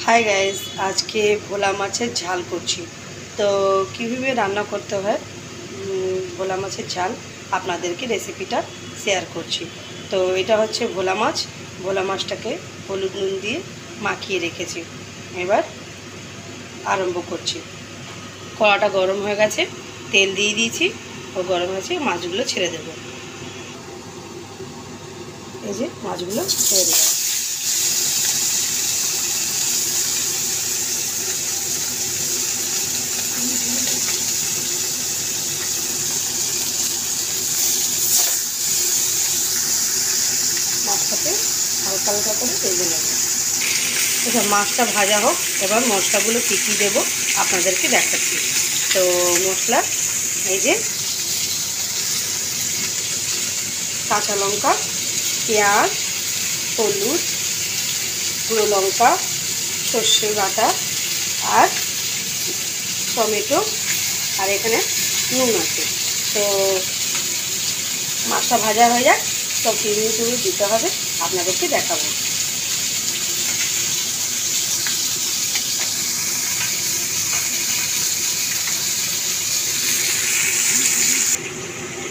Hi guys, আজকে ভোলা মাছের ঝাল করছি। তো কীভাবে রান্না করতে হয় ভোলা মাছের ঝাল আপনাদেরকে রেসিপিটা শেয়ার করছি। তো এটা হচ্ছে ভোলা মাছ। ভোলা মাছটাকে হলুদ নুন দিয়ে মাখিয়ে রেখেছি। এবার আরম্ভ করছি। কড়াটা গরম হয়ে গেছে, তেল দিয়ে দিয়েছি, ও গরম হয়েছে, মাছগুলো ছেড়ে দেবো। এই যে মাছগুলো ছেড়ে দেবো। মাছটাকে হালকা হালকা করে ভেজে নেব। আচ্ছা, মাছটা ভাজা হোক, এবার মশলাগুলো কী কী দেবো আপনাদেরকে দেখাচ্ছি। তো মশলা, এই যে কাঁচা লঙ্কা, পেঁয়াজ, হলুদ, গুঁড়ো লঙ্কা, সর্ষে বাটা আর টমেটো, আর এখানে নুন আছে। তো মাছটা ভাজা হয়ে যাক, সব জিনিসগুলো দিতে হবে, আপনাদেরকে দেখাবো।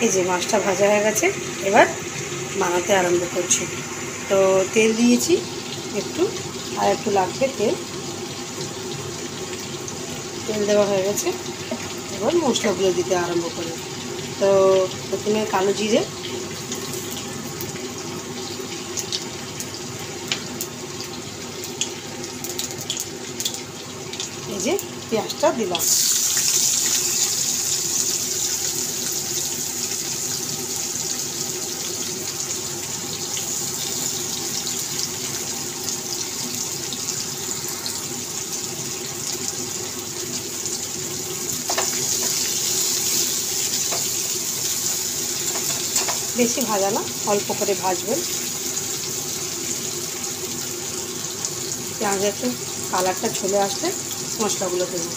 এই যে মাছটা ভাজা হয়ে গেছে, এবার বানাতে আরম্ভ করছি। তো তেল দিয়েছি একটু, আর একটু লাগবে তেল দেওয়া হয়ে গেছে। এবার মশলাগুলো দিতে আরম্ভ করি। তো প্রথমে কালো জিরে, এই যে পেঁয়াজটা দিলাম, বেশি ভাজা না, অল্প করে ভাজবেন। পেঁয়াজের একটু কালারটা চলে আসলে মশলাগুলো দেবো।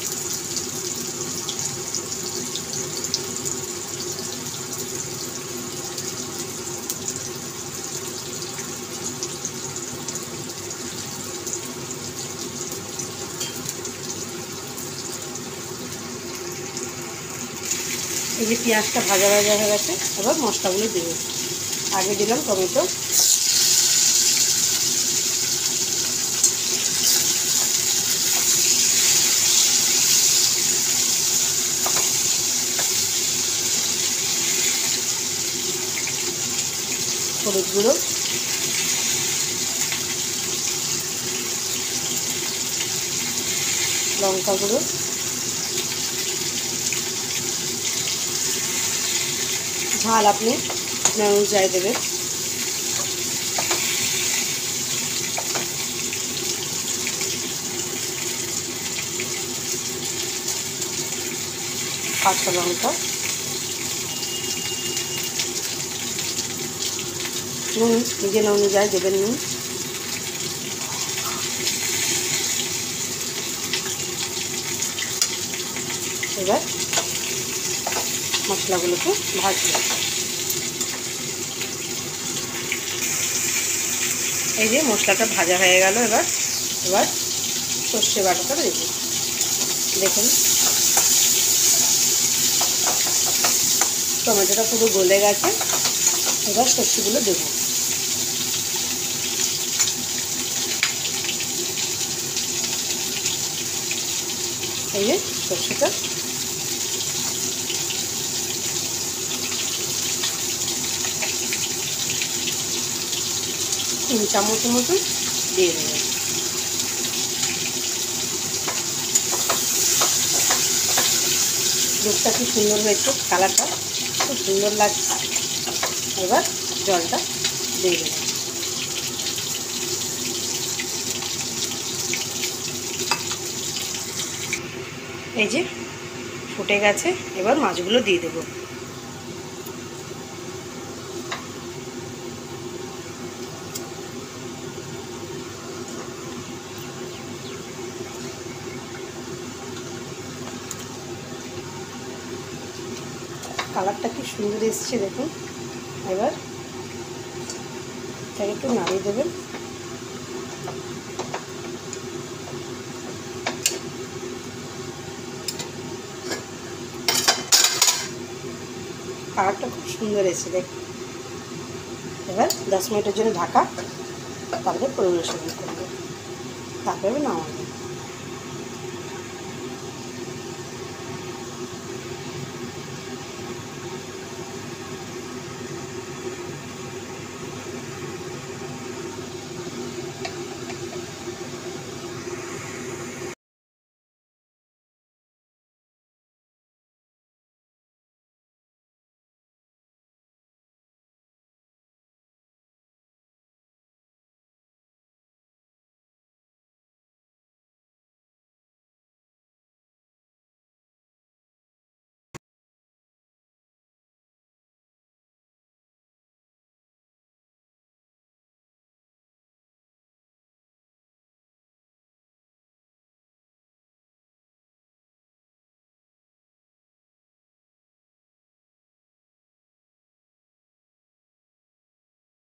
এই যে পেঁয়াজটা ভাজা ভাজা হয়ে গেছে, এবার মশলাগুলো দেবো। আগে দিলাম টমেটো, হলুদ গুঁড়ো, লঙ্কা গুঁড়ো, ঝাল আপনি আপনার অনুযায়ী দেবেন। কাঁচা লঙ্কা, নুন নিজের অনুযায়ী দেবেন নুন। এবার মশলাগুলোকে ভাজবো। এই যে মশলাটা ভাজা হয়ে গেল, এবার সর্ষে বাটাটা দেবো। দেখুন টমেটোটা পুরো গলে গেছে, এবার সর্ষেগুলো দেবো। এই যে সর্ষেটা, 3 চামচের মতন দিয়ে দেবো। দুধটা কি সুন্দর হয়েছে, কালারটা খুব সুন্দর লাগছে। এবার জলটা দিয়ে দেবো। এই যে ফুটে গেছে, এবার মাছগুলো দিয়ে দেবো। কালারটা কি সুন্দর এসছে দেখুন। এবার এটাকে একটু নাড়িয়ে দেবেন। কালারটা খুব সুন্দর এসেছে দেখ। এবার 10 মিনিটের জন্য ঢাকা, তারপরে পরিবেশন করবো, তারপরে নামাবো।